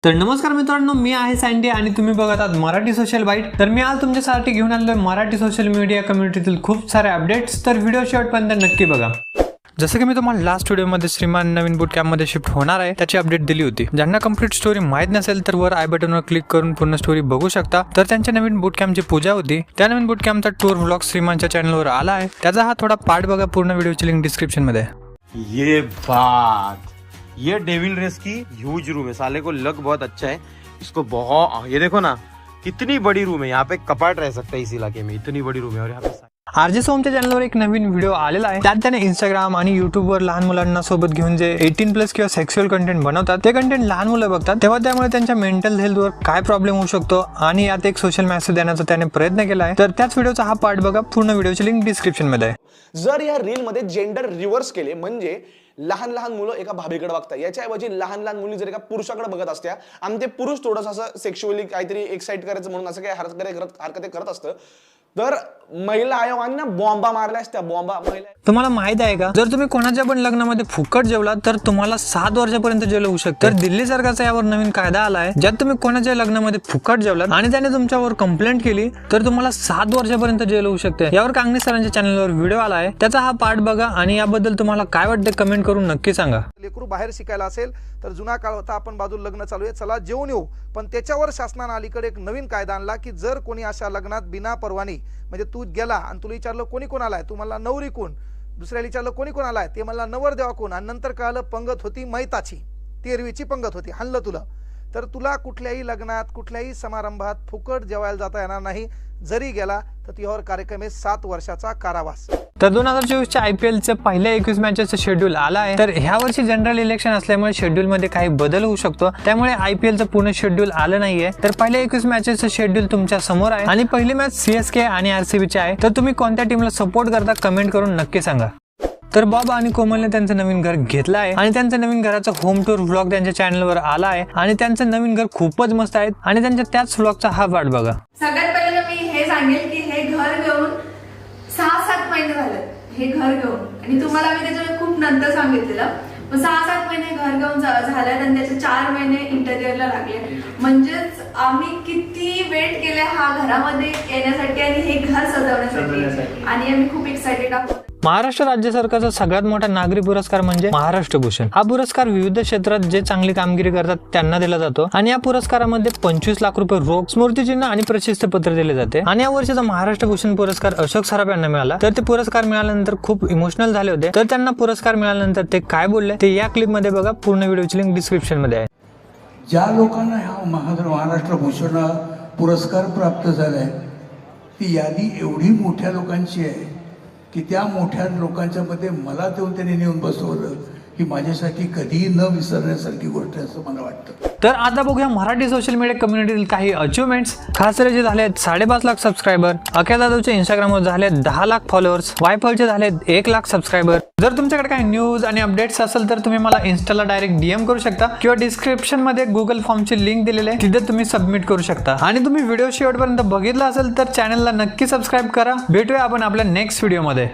तर नमस्कार मित्रांनो, मी आहे सँडी आणि तुम्ही बघत आहात मराठी सोशल बाईट। तर मी आज तुमच्यासाठी घेऊन आलोय मराठी सोशल मीडिया कम्युनिटीतील खूप सारे अपडेट्स। तर व्हिडिओ शेवटपर्यंत नक्की बघा। जसं की मी तुम्हाला लास्ट व्हिडिओमध्ये श्रीमान नवीन बूट कॅम्पमध्ये शिफ्ट होणार आहे त्याची अपडेट दिली होती। ज्यांना कंप्लीट स्टोरी माहित नसेल तर वर आय बटनवर क्लिक करून पूर्ण स्टोरी बघू शकता। तर त्यांच्या नवीन बूट कॅम्पची पूजा होती। त्या नवीन बूट कॅम्पचा टूर व्लॉग श्रीमानच्या चॅनलवर आला आहे। त्याचा हा थोडा पार्ट बघा, पूर्ण व्हिडिओची लिंक डिस्क्रिप्शन मध्ये आहे। ये डेविल रेस की ह्यूज रूम है, साले को लग बहुत अच्छा है इसको। बहुत ये देखो ना कितनी बड़ी रूम है, यहाँ पे कपाट रह सकता है इस इलाके में, इतनी बड़ी रूम है। और यहाँ पे आरजे सोमच्या चॅनलवर एक नवीन व्हिडिओ आलेला आहे। त्यात त्याने इंस्टाग्राम आणि युट्यूबवर लहान मुलांना सोबत घेऊन जे 18+ किंवा सेक्शुअल कंटेंट बनवतात ते कंटेंट लहान मुलं बघतात, तेव्हा त्यामुळे त्यांच्या मेंटल हेल्थवर काय प्रॉब्लेम होऊ शकतो आणि यात एक सोशल मेसेज देण्याचा त्याने प्रयत्न केला आहे। तर त्याच व्हिडिओचा हा पार्ट बघा, पूर्ण व्हिडिओची लिंक डिस्क्रिप्शन मध्ये आहे। जर या रील मध्ये जेंडर रिव्हर्स केले म्हणजे लहान लहान मुलं एका भाभीकडे बघतात, याच्याऐवजी लहान लहान मुली जर एका पुरुषाकडे बघत असत्या आणि ते पुरुष थोडंसं असं सेक्शुअली काहीतरी एक्साइट करायचं म्हणून असं काही हरकती करत असतं, तर महिला आयोगाने ना बॉम्बा मारल्या असत्या। बॉम्बा महिला तुम्हाला माहित आहे का, जर तुम्ही कोणाच्या पण लग्नामध्ये फुकट जेवलात तर तुम्हाला 7 वर्षापर्यंत जेल होऊ शकते। तर दिल्ली सरकारचा यावर नवीन कायदा आला आहे, ज्यात तुम्ही कोणाच्या लग्नामध्ये फुकट जेवलात आणि त्याने तुमच्यावर कंप्लेंट केली तर तुम्हाला 7 वर्षापर्यंत जेल होऊ शकते। यावर कांगणे सरांच्या चॅनलवर व्हिडिओ आला आहे, त्याचा हा पार्ट बघा आणि याबद्दल तुम्हाला काय वाटते कमेंट करून नक्की सांगा। लेकरू बाहेर शिकायला असेल तर जुना काळ होता, आपण बाजूला लग्न चालू आहे, चला जेवून येऊ। पण त्याच्यावर शासनाने अलीकडे एक नवीन कायदा आणला की जर कोणी अशा लग्नात बिना परवानी, म्हणजे तू गेला आणि तुला विचारलं कोणी कोण आलाय, तू मला नवरी कोण, दुसऱ्याला विचारलं कोणी कोण आलाय, ते मला नवरदेवा कोण, आणि नंतर कळालं पंगत होती मैताची, तेरवीची पंगत होती, हाणलं तुला, तर तुला कुठल्याही लग्नात कुठल्याही समारंभात फुकट जेवायला जाता येणार नाही। जरी गेला तर तुझ्यावर कार्यक्रम आहे 7 वर्षाचा कारावास। तर 2024च्या IPLचं पहिल्या 21 मॅचेसचं शेड्यूल आला आहे। तर ह्या वर्षी जनरल इलेक्शन असल्यामुळे शेड्यूल मध्ये काही बदल होऊ शकतो, त्यामुळे IPLचं पूर्ण शेड्यूल आलं नाहीये। तर पहिल्या 21 मॅचेसचं शेड्यूल तुमच्या समोर आहे आणि पहिली मॅच CSK आणि RCB ची आहे। तर तुम्ही कोणत्या टीमला सपोर्ट करता कमेंट करून नक्की सांगा। तर बॉब आणि कोमलने त्यांचं नवीन घर घेतलं आहे आणि त्यांचं नवीन घराचा होम टूर व्लॉग त्यांच्या चॅनलवर आला आहे आणि त्यांचं नवीन घर खूपच मस्त आहे आणि त्यांच्या त्याच व्लॉगचा हा पार्ट बघा। सगळ्यात पहिले मी हे सांगेल की हे घर घेऊन 6-7 महिने झाले, हे घर घेऊन, आणि तुम्हाला मी त्याच्या खूप नंतर सांगितलेलं, मग 6-7 महिने घर घेऊन झाले आणि त्याचे 4 महिने इंटेरियरला लागले। म्हणजेच आम्ही किती वेट केले हा घरामध्ये येण्यासाठी आणि हे घर सजवण्यासाठी, आणि आम्ही खूप एक्साइटेड आहोत। महाराष्ट्र राज्य सरकारचा सगळ्यात मोठा नागरी पुरस्कार म्हणजे महाराष्ट्र भूषण। हा पुरस्कार विविध क्षेत्रात जे चांगली कामगिरी करतात त्यांना दिला जातो आणि या पुरस्कारामध्ये 25 लाख रुपये रोख, स्मृतिचिन्ह आणि प्रशस्तीपत्र दिले जाते। आणि या वर्षीचा महाराष्ट्र भूषण पुरस्कार अशोक सराफ यांना मिळाला। तर ते पुरस्कार मिळाल्यानंतर खूप इमोशनल झाले होते। तर त्यांना पुरस्कार मिळाल्यानंतर ते काय बोलले ते या क्लिप मध्ये बघा, पूर्ण व्हिडिओची लिंक डिस्क्रिप्शन मध्ये आहे। ज्या लोकांना हा महाराष्ट्र भूषण पुरस्कार प्राप्त झालाय ती यादी एवढी मोठ्या लोकांची आहे की त्या मोठ्या लोकांच्या मध्ये मला त्यांनी नेऊन बसवलं ही माझ्यासाठी कधीही न विसरण्यासारखी गोष्ट आहे असं मला वाटतं। तर आता बघूया मराठी सोशल मीडिया कम्युनिटीतील काही अचिव्हमेंट्स। खासरे झाले 5.5 लाख सबस्क्रायबर, अख्या जाधवचे इंस्टाग्रामवर झाले 10 लाख फॉलोअर्स, वायफलचे झाले 1 लाख सबस्क्रायबर। जर तुमच्याकडे काही न्यूज आणि अपडेट्स असेल तर तुम्ही मला इन्स्टाला डायरेक्ट DM करू शकता किंवा डिस्क्रिप्शन मध्ये गुगल फॉर्मची लिंक दिलेली आहे, तिथे तुम्ही सबमिट करू शकता। आणि तुम्ही व्हिडिओ शेवटपर्यंत बघितला असेल तर चॅनलला नक्की सबस्क्राईब करा। भेटूया आपण आपल्या नेक्स्ट व्हिडिओ मध्ये।